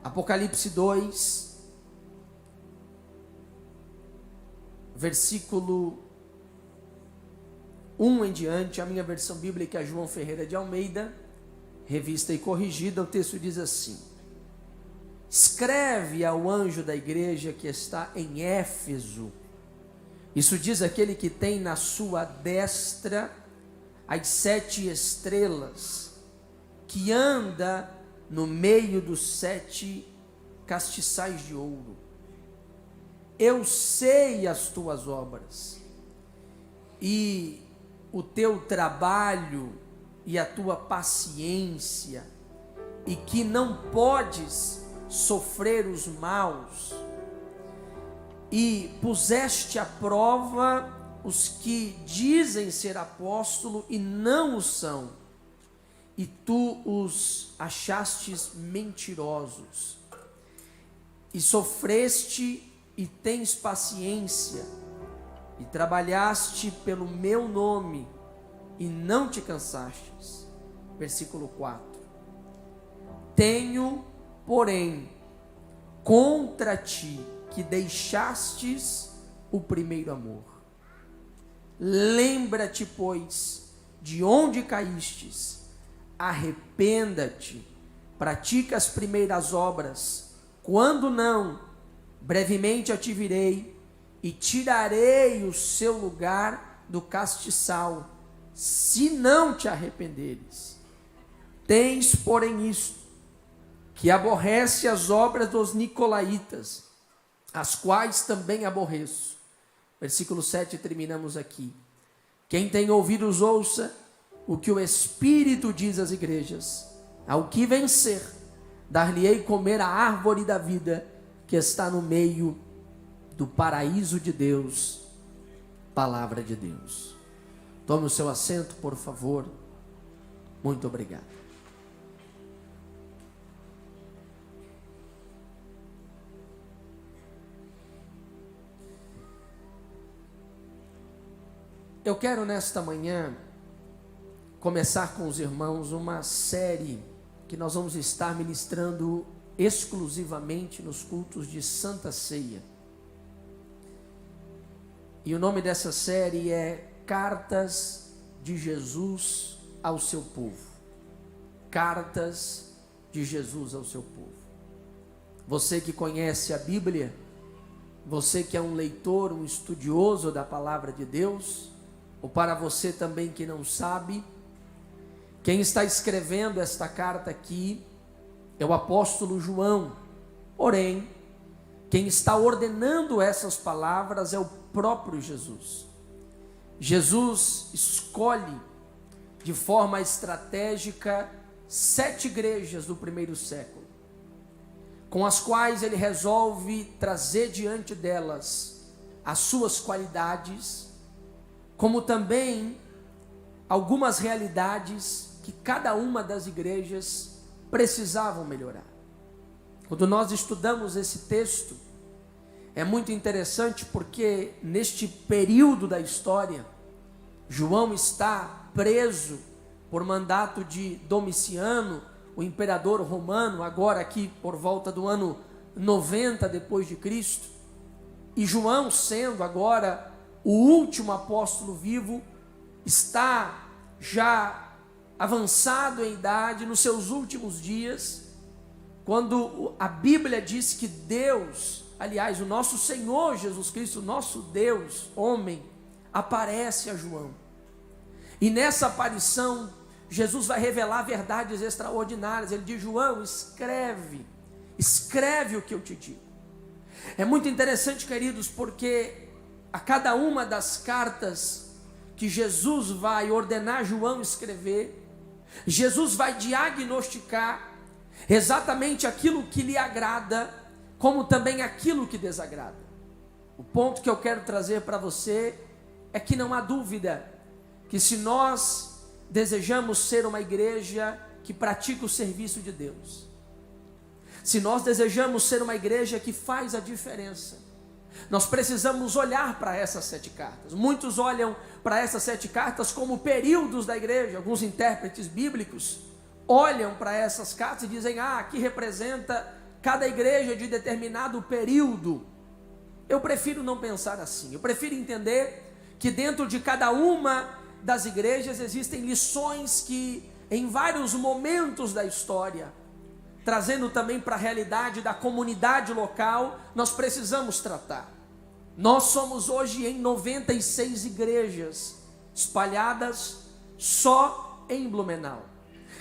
Apocalipse 2, versículo 1 em diante, a minha versão bíblica é João Ferreira de Almeida, revista e corrigida. O texto diz assim: escreve ao anjo da igreja que está em Éfeso. Isso diz aquele que tem na sua destra as 7 estrelas, que anda no meio dos 7 castiçais de ouro. Eu sei as tuas obras, e o teu trabalho, e a tua paciência, e que não podes sofrer os maus, e puseste à prova os que dizem ser apóstolo e não o são, e tu os achastes mentirosos, e sofreste e tens paciência, e trabalhaste pelo meu nome, e não te cansastes. Versículo 4: tenho, porém, contra ti que deixastes o primeiro amor. Lembra-te, pois, de onde caístes, arrependa-te, pratica as primeiras obras. Quando não, brevemente eu te virei e tirarei o seu lugar do castiçal, se não te arrependeres. Tens, porém, isto, que aborrece as obras dos nicolaítas, as quais também aborreço. Versículo 7, terminamos aqui. Quem tem ouvidos, ouça o que o Espírito diz às igrejas. Ao que vencer, dar-lhe-ei comer a árvore da vida, que está no meio do paraíso de Deus. Palavra de Deus. Tome o seu assento, por favor. Muito obrigado. Eu quero nesta manhã começar com os irmãos uma série que nós vamos estar ministrando exclusivamente nos cultos de Santa Ceia. E o nome dessa série é Cartas de Jesus ao seu povo. Cartas de Jesus ao seu povo. Você que conhece a Bíblia, você que é um leitor, um estudioso da palavra de Deus, ou para você também que não sabe, quem está escrevendo esta carta aqui é o apóstolo João. Porém, quem está ordenando essas palavras é o próprio Jesus. Jesus escolhe de forma estratégica 7 igrejas do primeiro século, com as quais ele resolve trazer diante delas as suas qualidades, como também algumas realidades que cada uma das igrejas precisavam melhorar. Quando nós estudamos esse texto, é muito interessante porque neste período da história, João está preso por mandato de Domiciano, o imperador romano, agora aqui por volta do ano 90 depois de Cristo. E João, sendo agora o último apóstolo vivo, está já avançado em idade, nos seus últimos dias, quando a Bíblia diz que Deus, aliás, o nosso Senhor Jesus Cristo, nosso Deus, homem, aparece a João. E nessa aparição, Jesus vai revelar verdades extraordinárias. Ele diz: João, escreve o que eu te digo. É muito interessante, queridos, porque a cada uma das cartas que Jesus vai ordenar João escrever, Jesus vai diagnosticar exatamente aquilo que lhe agrada, como também aquilo que desagrada. O ponto que eu quero trazer para você é que não há dúvida que se nós desejamos ser uma igreja que pratica o serviço de Deus, se nós desejamos ser uma igreja que faz a diferença, nós precisamos olhar para essas 7 cartas. Muitos olham para essas 7 cartas como períodos da igreja. Alguns intérpretes bíblicos olham para essas cartas e dizem: aqui representa cada igreja de determinado período. Eu prefiro não pensar assim. Eu prefiro entender que dentro de cada uma das igrejas existem lições que, em vários momentos da história, trazendo também para a realidade da comunidade local, nós precisamos tratar. Nós somos hoje em 96 igrejas espalhadas só em Blumenau.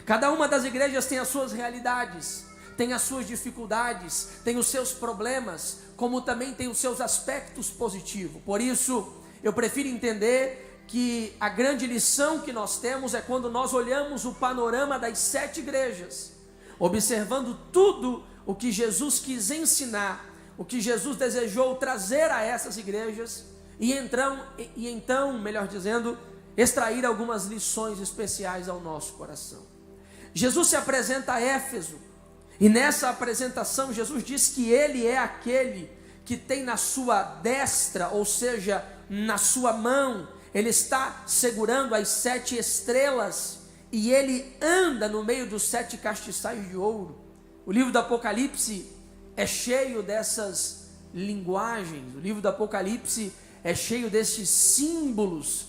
Cada uma das igrejas tem as suas realidades, tem as suas dificuldades, tem os seus problemas, como também tem os seus aspectos positivos. Por isso, eu prefiro entender que a grande lição que nós temos é quando nós olhamos o panorama das 7 igrejas, observando tudo o que Jesus quis ensinar, o que Jesus desejou trazer a essas igrejas, e então, melhor dizendo, extrair algumas lições especiais ao nosso coração. Jesus se apresenta a Éfeso, e nessa apresentação Jesus diz que ele é aquele que tem na sua destra, ou seja, na sua mão, ele está segurando as 7 estrelas, e ele anda no meio dos 7 castiçais de ouro. O livro do Apocalipse é cheio dessas linguagens, o livro do Apocalipse é cheio desses símbolos,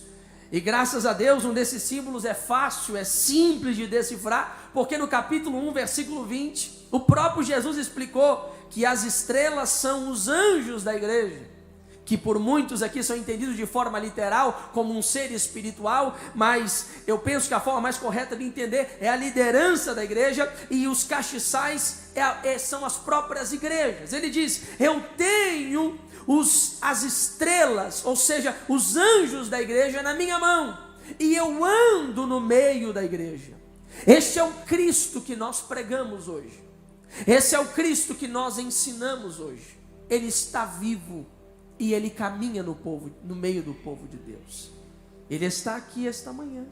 e graças a Deus um desses símbolos é fácil, é simples de decifrar, porque no capítulo 1, versículo 20, o próprio Jesus explicou que as estrelas são os anjos da igreja, que por muitos aqui são entendidos de forma literal, como um ser espiritual, mas eu penso que a forma mais correta de entender é a liderança da igreja, e os castiçais são as próprias igrejas. Ele diz: eu tenho as estrelas, ou seja, os anjos da igreja na minha mão, e eu ando no meio da igreja. Este é o Cristo que nós pregamos hoje, esse é o Cristo que nós ensinamos hoje. Ele está vivo, e ele caminha no meio do povo de Deus. Ele está aqui esta manhã.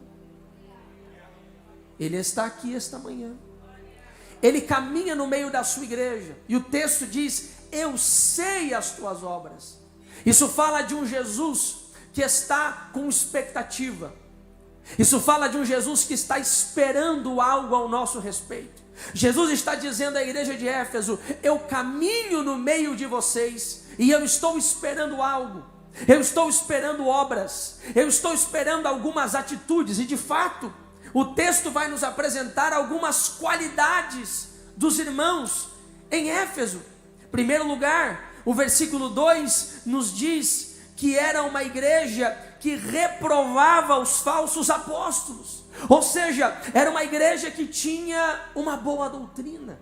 Ele está aqui esta manhã. Ele caminha no meio da sua igreja. E o texto diz: eu sei as tuas obras. Isso fala de um Jesus que está com expectativa. Isso fala de um Jesus que está esperando algo ao nosso respeito. Jesus está dizendo à igreja de Éfeso: eu caminho no meio de vocês, e eu estou esperando algo, eu estou esperando obras, eu estou esperando algumas atitudes. E de fato, o texto vai nos apresentar algumas qualidades dos irmãos em Éfeso. Em primeiro lugar, o versículo 2 nos diz que era uma igreja que reprovava os falsos apóstolos, ou seja, era uma igreja que tinha uma boa doutrina.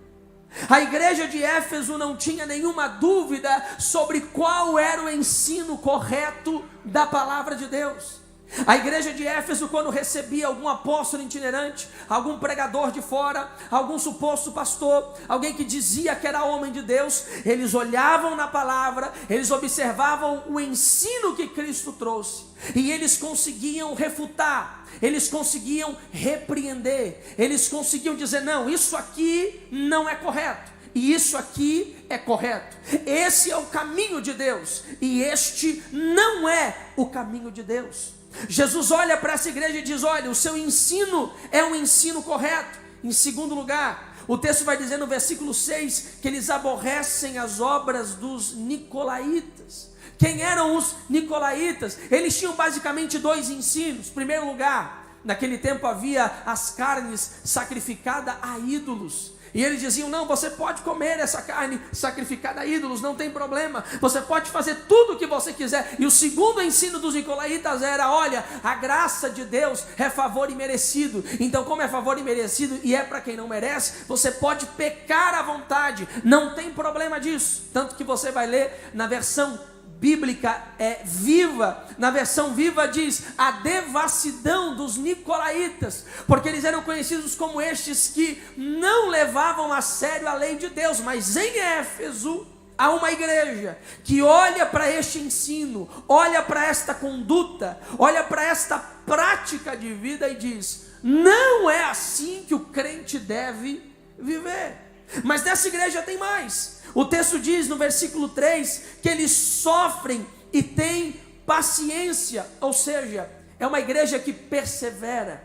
A igreja de Éfeso não tinha nenhuma dúvida sobre qual era o ensino correto da palavra de Deus. A igreja de Éfeso, quando recebia algum apóstolo itinerante, algum pregador de fora, algum suposto pastor, alguém que dizia que era homem de Deus, eles olhavam na palavra, eles observavam o ensino que Cristo trouxe, e eles conseguiam refutar, eles conseguiam repreender, eles conseguiam dizer: não, isso aqui não é correto, e isso aqui é correto. Esse é o caminho de Deus, e este não é o caminho de Deus. Jesus olha para essa igreja e diz: olha, o seu ensino é um ensino correto. Em segundo lugar, o texto vai dizer no versículo 6 que eles aborrecem as obras dos nicolaítas. Quem eram os nicolaítas? Eles tinham basicamente 2 ensinos. Em primeiro lugar, naquele tempo havia as carnes sacrificadas a ídolos, e eles diziam: não, você pode comer essa carne sacrificada a ídolos, não tem problema, você pode fazer tudo o que você quiser. E o segundo ensino dos nicolaítas era: olha, a graça de Deus é favor imerecido, então como é favor imerecido e é para quem não merece, você pode pecar à vontade, não tem problema disso. Tanto que você vai ler na versão bíblica viva, na versão viva diz: a devassidão dos nicolaítas, porque eles eram conhecidos como estes que não levavam a sério a lei de Deus. Mas em Éfeso há uma igreja que olha para este ensino, olha para esta conduta, olha para esta prática de vida e diz: não é assim que o crente deve viver. Mas nessa igreja tem mais. O texto diz no versículo 3 que eles sofrem e têm paciência, ou seja, é uma igreja que persevera,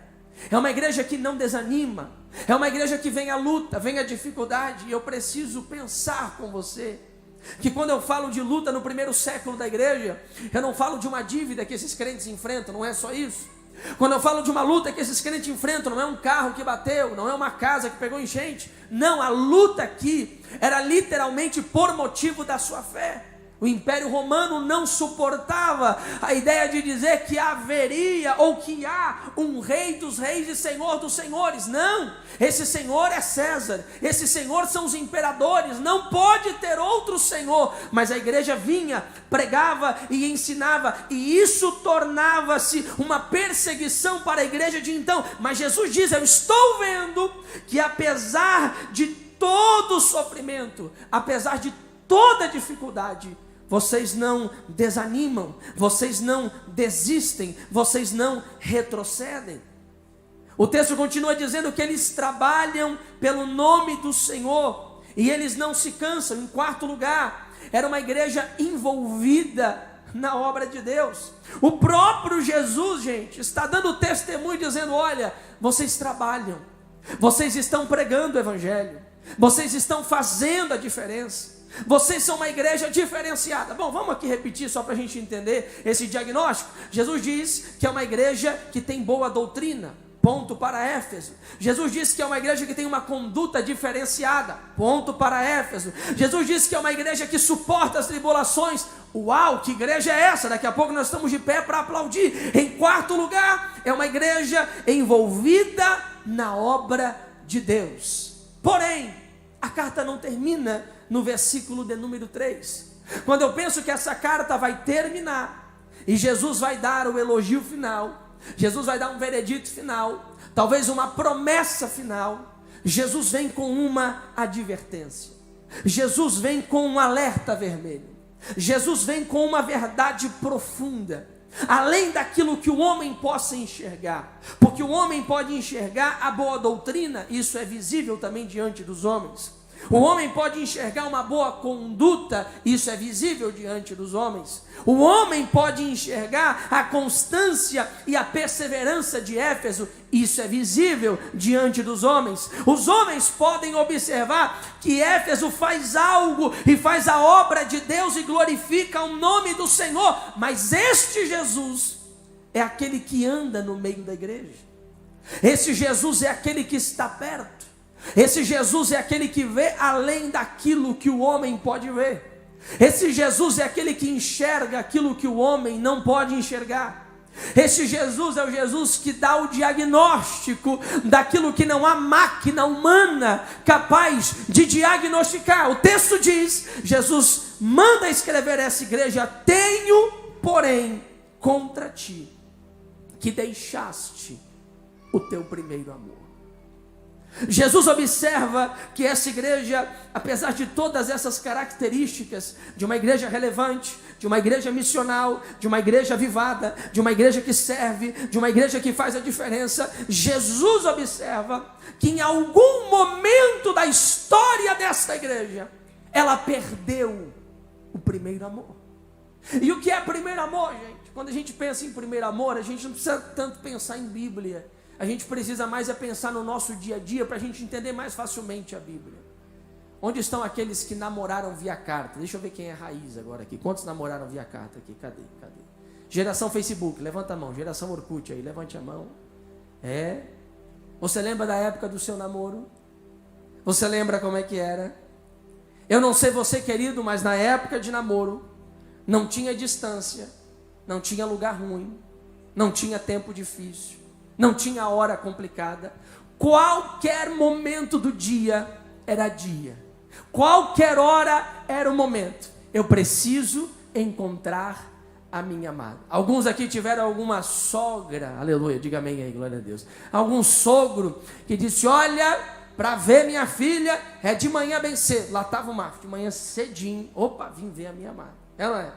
É uma igreja que não desanima. É uma igreja que vem a luta, vem a dificuldade. E eu preciso pensar com você que quando eu falo de luta no primeiro século da igreja, eu não falo de uma dívida que esses crentes enfrentam, não é só isso. Quando eu falo de uma luta que esses crentes enfrentam, não é um carro que bateu, não é uma casa que pegou enchente. Não, a luta aqui era literalmente por motivo da sua fé. O Império Romano não suportava a ideia de dizer que haveria ou que há um rei dos reis e senhor dos senhores. Não, esse senhor é César, esse senhor são os imperadores, não pode ter outro senhor. Mas a igreja vinha, pregava e ensinava, e isso tornava-se uma perseguição para a igreja de então. Mas Jesus diz: eu estou vendo que apesar de todo o sofrimento, apesar de toda dificuldade, vocês não desanimam, vocês não desistem, vocês não retrocedem. O texto continua dizendo que eles trabalham pelo nome do Senhor e eles não se cansam. Em quarto lugar, era uma igreja envolvida na obra de Deus. O próprio Jesus, gente, está dando testemunho dizendo: olha, vocês trabalham, vocês estão pregando o evangelho, vocês estão fazendo a diferença. Vocês são uma igreja diferenciada. Bom, vamos aqui repetir só para a gente entender esse diagnóstico. Jesus diz que é uma igreja que tem boa doutrina, ponto para Éfeso. Jesus diz que é uma igreja que tem uma conduta diferenciada, ponto para Éfeso. Jesus diz que é uma igreja que suporta as tribulações. Uau, que igreja é essa? Daqui a pouco nós estamos de pé para aplaudir. Em quarto lugar, é uma igreja envolvida na obra de Deus. Porém, a carta não termina no versículo de número 3. Quando eu penso que essa carta vai terminar e Jesus vai dar o elogio final, Jesus vai dar um veredito final, talvez uma promessa final, Jesus vem com uma advertência. Jesus vem com um alerta vermelho. Jesus vem com uma verdade profunda, além daquilo que o homem possa enxergar, porque o homem pode enxergar a boa doutrina, isso é visível também diante dos homens. O homem pode enxergar uma boa conduta, isso é visível diante dos homens. O homem pode enxergar a constância e a perseverança de Éfeso, isso é visível diante dos homens. Os homens podem observar que Éfeso faz algo e faz a obra de Deus e glorifica o nome do Senhor, mas este Jesus é aquele que anda no meio da igreja. Esse Jesus é aquele que está perto. Esse Jesus é aquele que vê além daquilo que o homem pode ver. Esse Jesus é aquele que enxerga aquilo que o homem não pode enxergar. Esse Jesus é o Jesus que dá o diagnóstico daquilo que não há máquina humana capaz de diagnosticar. O texto diz, Jesus manda escrever essa igreja: tenho, porém, contra ti, que deixaste o teu primeiro amor. Jesus observa que essa igreja, apesar de todas essas características de uma igreja relevante, de uma igreja missional, de uma igreja avivada, de uma igreja que serve, de uma igreja que faz a diferença, Jesus observa que em algum momento da história dessa igreja, ela perdeu o primeiro amor. E o que é primeiro amor, gente? Quando a gente pensa em primeiro amor, a gente não precisa tanto pensar em Bíblia. A gente precisa mais pensar no nosso dia a dia para a gente entender mais facilmente a Bíblia. Onde estão aqueles que namoraram via carta? Deixa eu ver quem é raiz agora aqui. Quantos namoraram via carta aqui? Cadê? Geração Facebook, levanta a mão. Geração Orkut aí, levante a mão. Você lembra da época do seu namoro? Você lembra como é que era? Eu não sei você, querido, mas na época de namoro não tinha distância, não tinha lugar ruim, não tinha tempo difícil, não tinha hora complicada. Qualquer momento do dia era dia. Qualquer hora era o momento. Eu preciso encontrar a minha amada. Alguns aqui tiveram alguma sogra, aleluia, diga amém aí, glória a Deus. Algum sogro que disse: olha, para ver minha filha é de manhã bem cedo. Lá estava o Marcos, de manhã cedinho. Opa, vim ver a minha amada. Ela é.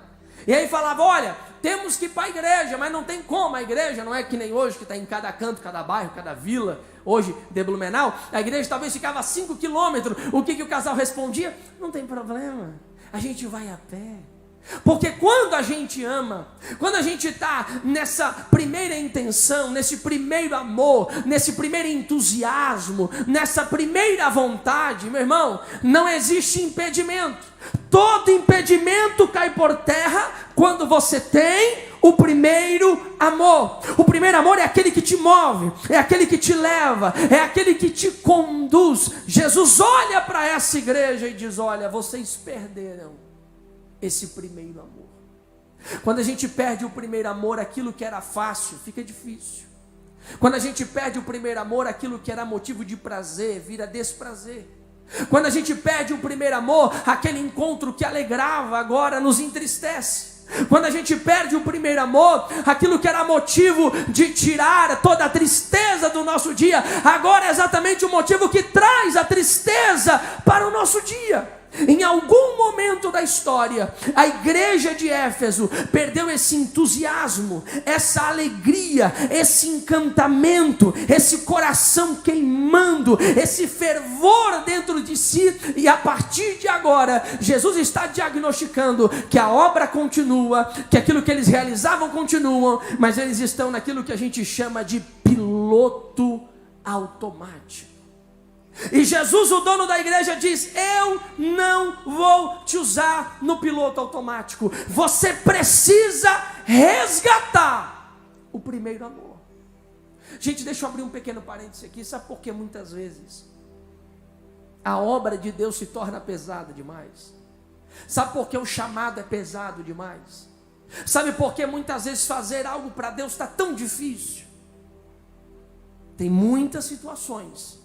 E aí falava: olha, temos que ir para a igreja, mas não tem como. A igreja não é que nem hoje, que está em cada canto, cada bairro, cada vila. Hoje, de Blumenau, a igreja talvez ficava a 5 quilômetros. O que o casal respondia? Não tem problema, a gente vai a pé. Porque quando a gente ama, quando a gente está nessa primeira intenção, nesse primeiro amor, nesse primeiro entusiasmo, nessa primeira vontade, meu irmão, não existe impedimento. Todo impedimento cai por terra quando você tem o primeiro amor. O primeiro amor é aquele que te move, é aquele que te leva, é aquele que te conduz. Jesus olha para essa igreja e diz: olha, vocês perderam esse primeiro amor. Quando a gente perde o primeiro amor, aquilo que era fácil fica difícil. Quando a gente perde o primeiro amor, aquilo que era motivo de prazer vira desprazer. Quando a gente perde o primeiro amor, aquele encontro que alegrava agora nos entristece. Quando a gente perde o primeiro amor, aquilo que era motivo de tirar toda a tristeza do nosso dia, agora é exatamente o motivo que traz a tristeza para o nosso dia. Em algum momento da história, a igreja de Éfeso perdeu esse entusiasmo, essa alegria, esse encantamento, esse coração queimando, esse fervor dentro de si, e a partir de agora, Jesus está diagnosticando que a obra continua, que aquilo que eles realizavam continuam, mas eles estão naquilo que a gente chama de piloto automático. E Jesus, o dono da igreja, diz: eu não vou te usar no piloto automático. Você precisa resgatar o primeiro amor. Gente, deixa eu abrir um pequeno parêntese aqui. Sabe por que muitas vezes a obra de Deus se torna pesada demais? Sabe por que o chamado é pesado demais? Sabe por que muitas vezes fazer algo para Deus está tão difícil? Tem muitas situações,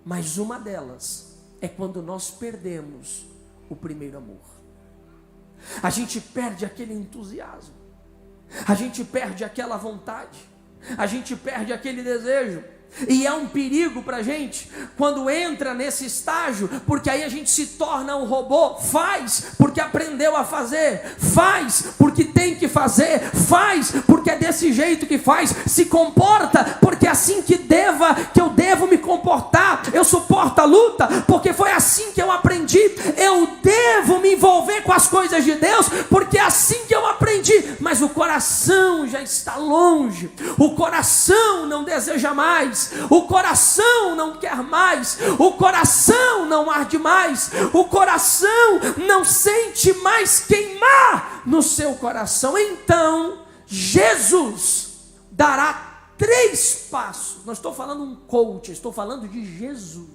mas uma delas é quando nós perdemos o primeiro amor. A gente perde aquele entusiasmo, a gente perde aquela vontade, a gente perde aquele desejo. E é um perigo para a gente quando entra nesse estágio, porque aí a gente se torna um robô. Faz porque aprendeu a fazer, faz porque tem que fazer, faz porque é desse jeito que faz, se comporta porque é assim que eu devo me comportar. Eu suporto a luta porque foi assim que eu aprendi. Eu devo me envolver com as coisas de Deus porque é assim que eu aprendi. Mas o coração já está longe, o coração não deseja mais, o coração não quer mais, o coração não arde mais, o coração não sente mais queimar no seu coração. Então Jesus dará 3 passos. Não estou falando um coach, estou falando de Jesus.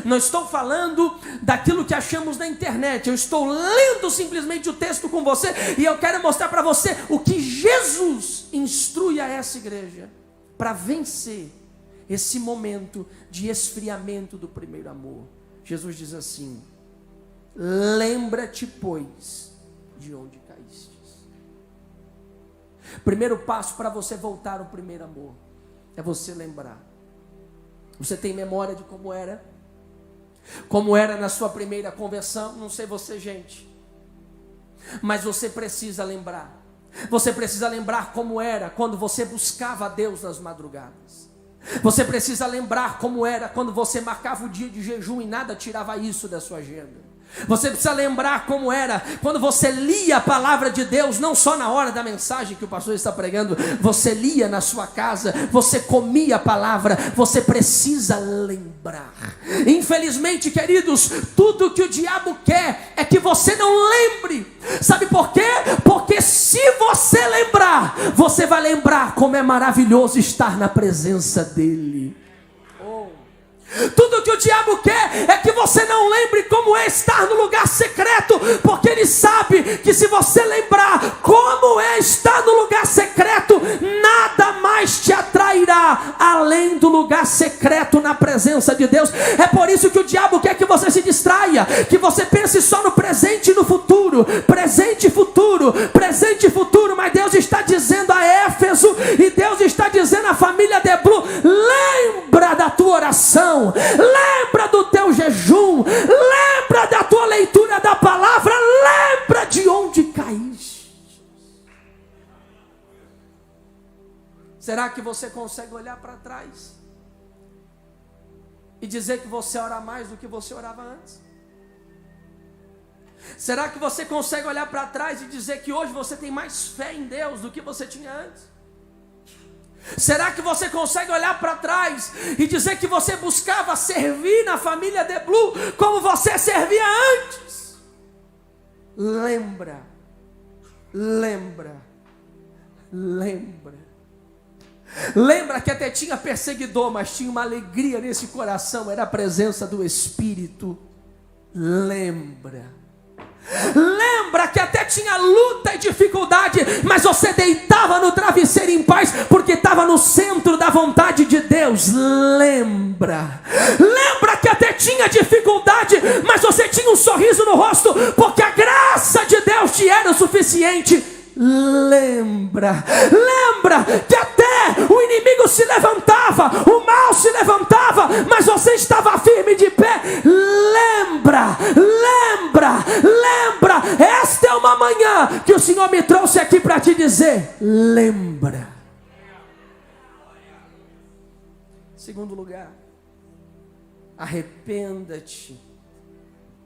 Não estou falando daquilo que achamos na internet. Eu estou lendo simplesmente o texto com você, e eu quero mostrar para você o que Jesus instrui a essa igreja para vencer esse momento de esfriamento do primeiro amor. Jesus diz assim: lembra-te, pois, de onde caíste. Primeiro passo para você voltar ao primeiro amor é você lembrar. Você tem memória de como era? Como era na sua primeira conversão? Não sei você, gente, mas você precisa lembrar. Você precisa lembrar como era quando você buscava a Deus nas madrugadas. Você precisa lembrar como era quando você marcava o dia de jejum e nada tirava isso da sua agenda. Você precisa lembrar como era quando você lia a palavra de Deus, não só na hora da mensagem que o pastor está pregando, você lia na sua casa, você comia a palavra. Você precisa lembrar. Infelizmente, queridos, tudo que o diabo quer é que você não lembre. Sabe por quê? Porque se você lembrar, você vai lembrar como é maravilhoso estar na presença dele. Tudo que o diabo quer é que você não lembre como é estar no lugar secreto, porque ele sabe que se você lembrar como é estar no lugar secreto, nada mais te atrairá além do lugar secreto na presença de Deus. É por isso que o diabo quer que você se distraia, que você pense só no presente e no futuro, presente e futuro, presente e futuro. Mas Deus está dizendo a Éfeso, e Deus está dizendo à família de Blu: lembra da tua oração, lembra do teu jejum, lembra da tua leitura da palavra, lembra de onde caíste. Será que você consegue olhar para trás e dizer que você ora mais do que você orava antes? Será que você consegue olhar para trás e dizer que hoje você tem mais fé em Deus do que você tinha antes? Será que você consegue olhar para trás e dizer que você buscava servir na família The Blue como você servia antes? Lembra. Lembra que até tinha perseguidor, mas tinha uma alegria nesse coração, era a presença do Espírito. Lembra que até tinha luta e dificuldade, mas você deitava no travesseiro em paz, porque estava no centro da vontade de Deus. Lembra que até tinha dificuldade, mas você tinha um sorriso no rosto, porque a graça de Deus te era o suficiente. Lembra que até o inimigo se levantava, o mal se levantava, mas você estava firme de pé. Lembra. Esta é uma manhã que o Senhor me trouxe aqui para te dizer: lembra. Segundo lugar, arrependa-te.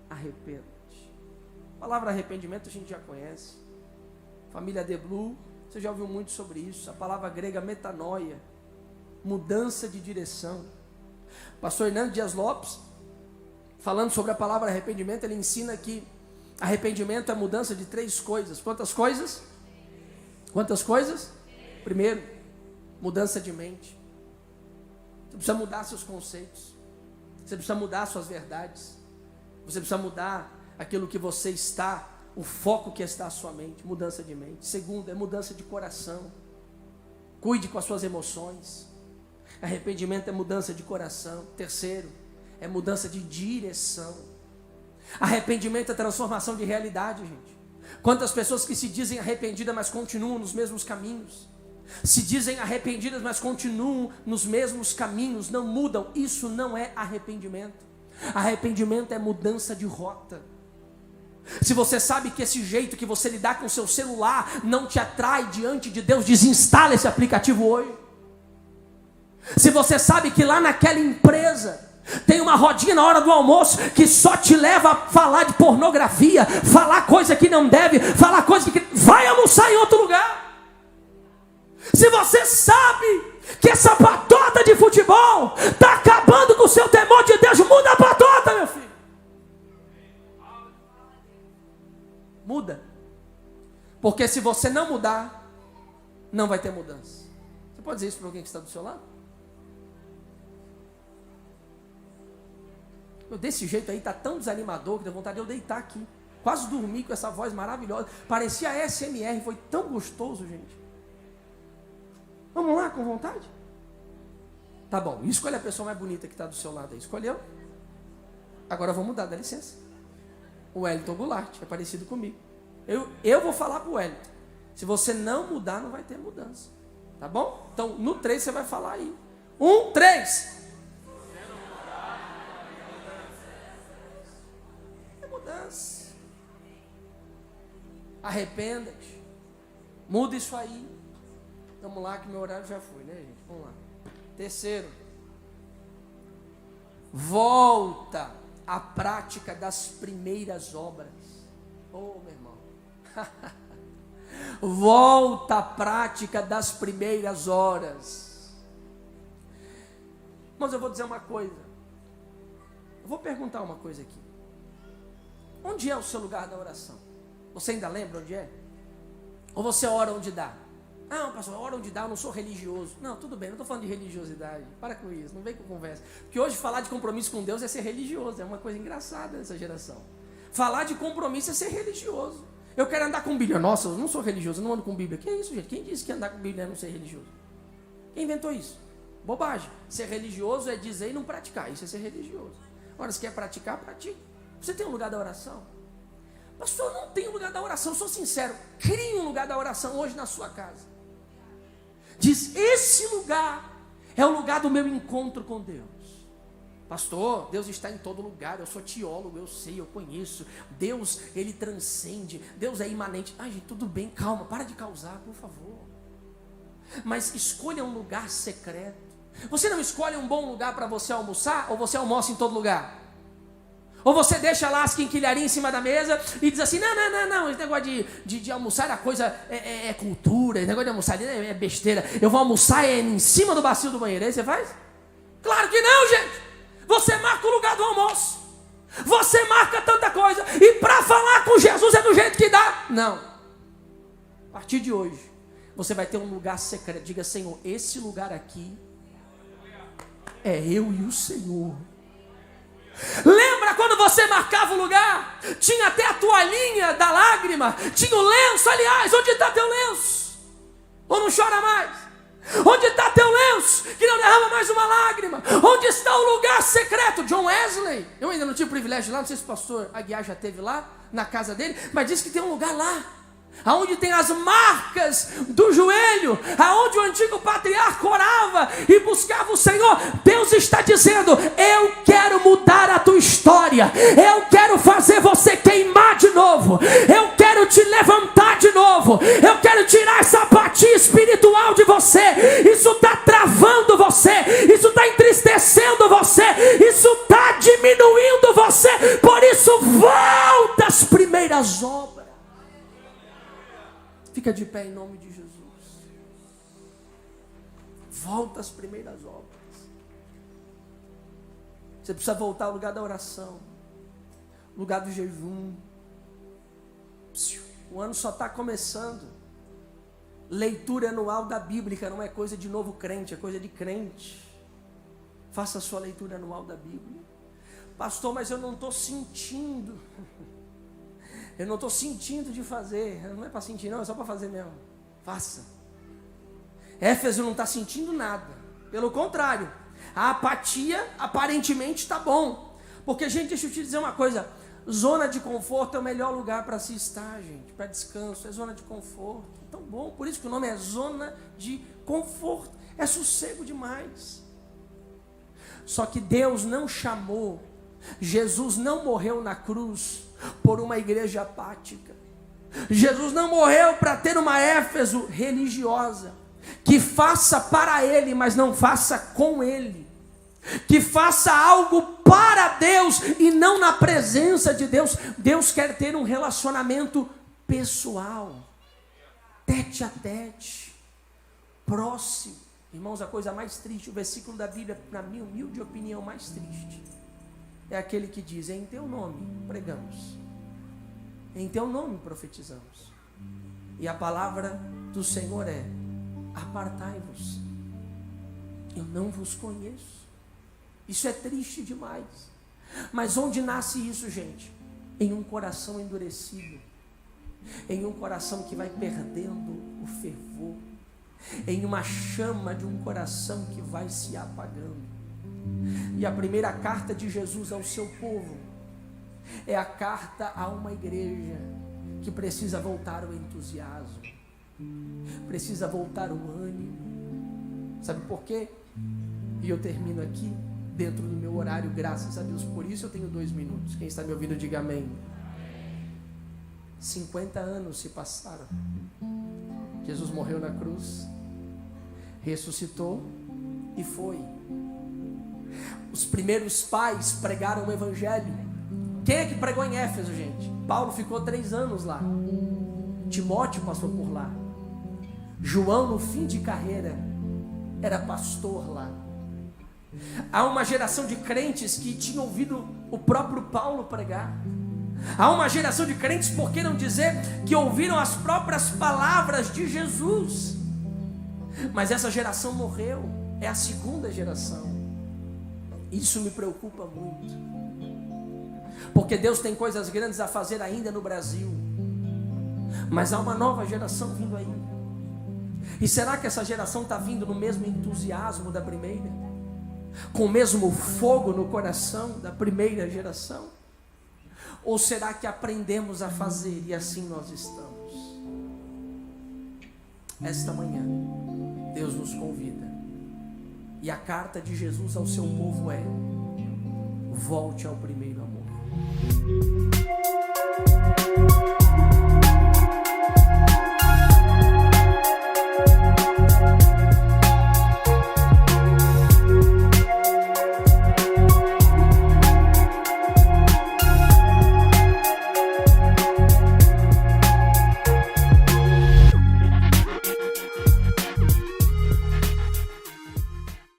A palavra arrependimento a gente já conhece. Família The Blue, você já ouviu muito sobre isso. A palavra grega metanoia, mudança de direção. Pastor Hernando Dias Lopes, falando sobre a palavra arrependimento, ele ensina que arrependimento é mudança de 3 coisas. Quantas coisas? Primeiro, mudança de mente. Você precisa mudar seus conceitos. Você precisa mudar suas verdades. Você precisa mudar aquilo que você está, o foco que está a sua mente. Mudança de mente. Segundo, é mudança de coração. Cuide com as suas emoções. Arrependimento é mudança de coração. Terceiro, é mudança de direção. Arrependimento é transformação de realidade, gente. Quantas pessoas que se dizem arrependidas, mas continuam nos mesmos caminhos. Se dizem arrependidas, mas continuam nos mesmos caminhos, não mudam. Isso não é arrependimento. Arrependimento é mudança de rota. Se você sabe que esse jeito que você lidar com o seu celular não te atrai diante de Deus, desinstala esse aplicativo hoje. Se você sabe que lá naquela empresa tem uma rodinha na hora do almoço que só te leva a falar de pornografia, falar coisa que não deve, falar coisa que... vai almoçar em outro lugar. Se você sabe que essa patota de futebol está acabando com o seu temor de Deus, muda a patota, meu filho. Muda. Porque se você não mudar, não vai ter mudança. Você pode dizer isso para alguém que está do seu lado? Desse jeito aí está tão desanimador que deu vontade de eu deitar aqui. Quase dormi com essa voz maravilhosa. Parecia ASMR, foi tão gostoso, gente. Vamos lá, com vontade? Tá bom, escolhe a pessoa mais bonita que está do seu lado aí. Escolheu? Agora eu vou mudar, dá licença. O Wellington Goulart, é parecido comigo. Eu vou falar para o Wellington. Se você não mudar, não vai ter mudança. Tá bom? Então, no 3 você vai falar aí. 1, 3. É mudança. Arrependa-te. Muda isso aí. Vamos lá que meu horário já foi, né, gente? Vamos lá. Terceiro. Volta à prática das primeiras obras. Oh, meu irmão. Volta à prática das primeiras horas. Mas eu vou dizer uma coisa. Eu vou perguntar uma coisa aqui. Onde é o seu lugar da oração? Você ainda lembra onde é? Ou você ora onde dá? Ah, pastor, ora onde dá, eu não sou religioso. Não, tudo bem, não estou falando de religiosidade. Para com isso, não vem com conversa. Porque hoje falar de compromisso com Deus é ser religioso. É uma coisa engraçada nessa geração. Falar de compromisso é ser religioso. Eu quero andar com Bíblia. Nossa, eu não sou religioso, eu não ando com Bíblia. Que é isso, gente? Quem disse que andar com Bíblia é não ser religioso? Quem inventou isso? Bobagem. Ser religioso é dizer e não praticar. Isso é ser religioso. Agora, se quer praticar, pratique. Você tem um lugar da oração? Pastor, eu não tenho lugar da oração. Eu sou sincero. Crie um lugar da oração hoje na sua casa. Diz, esse lugar é o lugar do meu encontro com Deus. Pastor, Deus está em todo lugar. Eu sou teólogo, eu sei, eu conheço. Deus, Ele transcende. Deus é imanente. Ai, gente, tudo bem, calma, para de causar, por favor. Mas escolha um lugar secreto. Você não escolhe um bom lugar para você almoçar, ou você almoça em todo lugar? Ou você deixa lá as quinquilharias em cima da mesa e diz assim, não, esse negócio de almoçar a coisa é cultura, esse negócio de almoçar é besteira, eu vou almoçar em cima do bacio do banheiro, aí você faz? Claro que não, gente. Você marca o lugar do almoço, você marca tanta coisa, e para falar com Jesus é do jeito que dá. Não, a partir de hoje você vai ter um lugar secreto. Diga, Senhor, esse lugar aqui é eu e o Senhor. Lembra quando você marcava o lugar? Tinha até a toalhinha da lágrima, tinha o lenço. Aliás, onde está teu lenço? Ou não chora mais? Onde está teu lenço que não derrama mais uma lágrima? Onde está o lugar secreto? John Wesley, eu ainda não tive o privilégio de ir lá, não sei se o pastor Aguiar já esteve lá na casa dele, mas disse que tem um lugar lá aonde tem as marcas do joelho, aonde o antigo patriarca orava e buscava o Senhor. Deus está dizendo, eu quero mudar a tua história, eu quero fazer você queimar de novo, eu quero te levantar de novo, eu quero tirar essa apatia espiritual de você. Isso está travando você, isso está entristecendo você, isso está diminuindo você. Por isso, volta às primeiras obras. Fica de pé em nome de Jesus. Volta às primeiras obras. Você precisa voltar ao lugar da oração, lugar do jejum. O ano só está começando. Leitura anual da Bíblia não é coisa de novo crente, é coisa de crente. Faça a sua leitura anual da Bíblia. Pastor, mas eu não estou sentindo. Eu não estou sentindo de fazer. Não é para sentir não, é só para fazer mesmo. Faça. Éfeso não está sentindo nada. Pelo contrário, a apatia aparentemente está bom. Porque, gente, deixa eu te dizer uma coisa. Zona de conforto é o melhor lugar para se estar, gente. Para descanso, é zona de conforto. Tão bom, por isso que o nome é zona de conforto. É sossego demais. Só que Deus não chamou, Jesus não morreu na cruz por uma igreja apática. Jesus não morreu para ter uma Éfeso religiosa, que faça para Ele, mas não faça com Ele, que faça algo para Deus e não na presença de Deus. Deus quer ter um relacionamento pessoal, tete a tete, próximo. Irmãos, a coisa mais triste, o versículo da Bíblia, na minha humilde opinião, mais triste, é aquele que diz, em teu nome pregamos, em teu nome profetizamos, e a palavra do Senhor é, apartai-vos, eu não vos conheço. Isso é triste demais. Mas onde nasce isso, gente? Em um coração endurecido, em um coração que vai perdendo o fervor, em uma chama de um coração que vai se apagando. E a primeira carta de Jesus ao seu povo é a carta a uma igreja que precisa voltar o entusiasmo, precisa voltar o ânimo. Sabe por quê? E eu termino aqui dentro do meu horário, graças a Deus. Por isso eu tenho 2 minutos. Quem está me ouvindo, diga amém. 50 anos se passaram. Jesus morreu na cruz, ressuscitou e foi. Os primeiros pais pregaram o evangelho. Quem é que pregou em Éfeso, gente? Paulo ficou 3 anos lá. Timóteo passou por lá. João, no fim de carreira, era pastor lá. Há uma geração de crentes que tinham ouvido o próprio Paulo pregar. Há uma geração de crentes, por que não dizer, que ouviram as próprias palavras de Jesus. Mas essa geração morreu. É a segunda geração. Isso me preocupa muito, porque Deus tem coisas grandes a fazer ainda no Brasil, mas há uma nova geração vindo aí. E será que essa geração está vindo no mesmo entusiasmo da primeira? Com o mesmo fogo no coração da primeira geração? Ou será que aprendemos a fazer e assim nós estamos? Esta manhã Deus nos convida, e a carta de Jesus ao seu povo é: volte ao primeiro amor.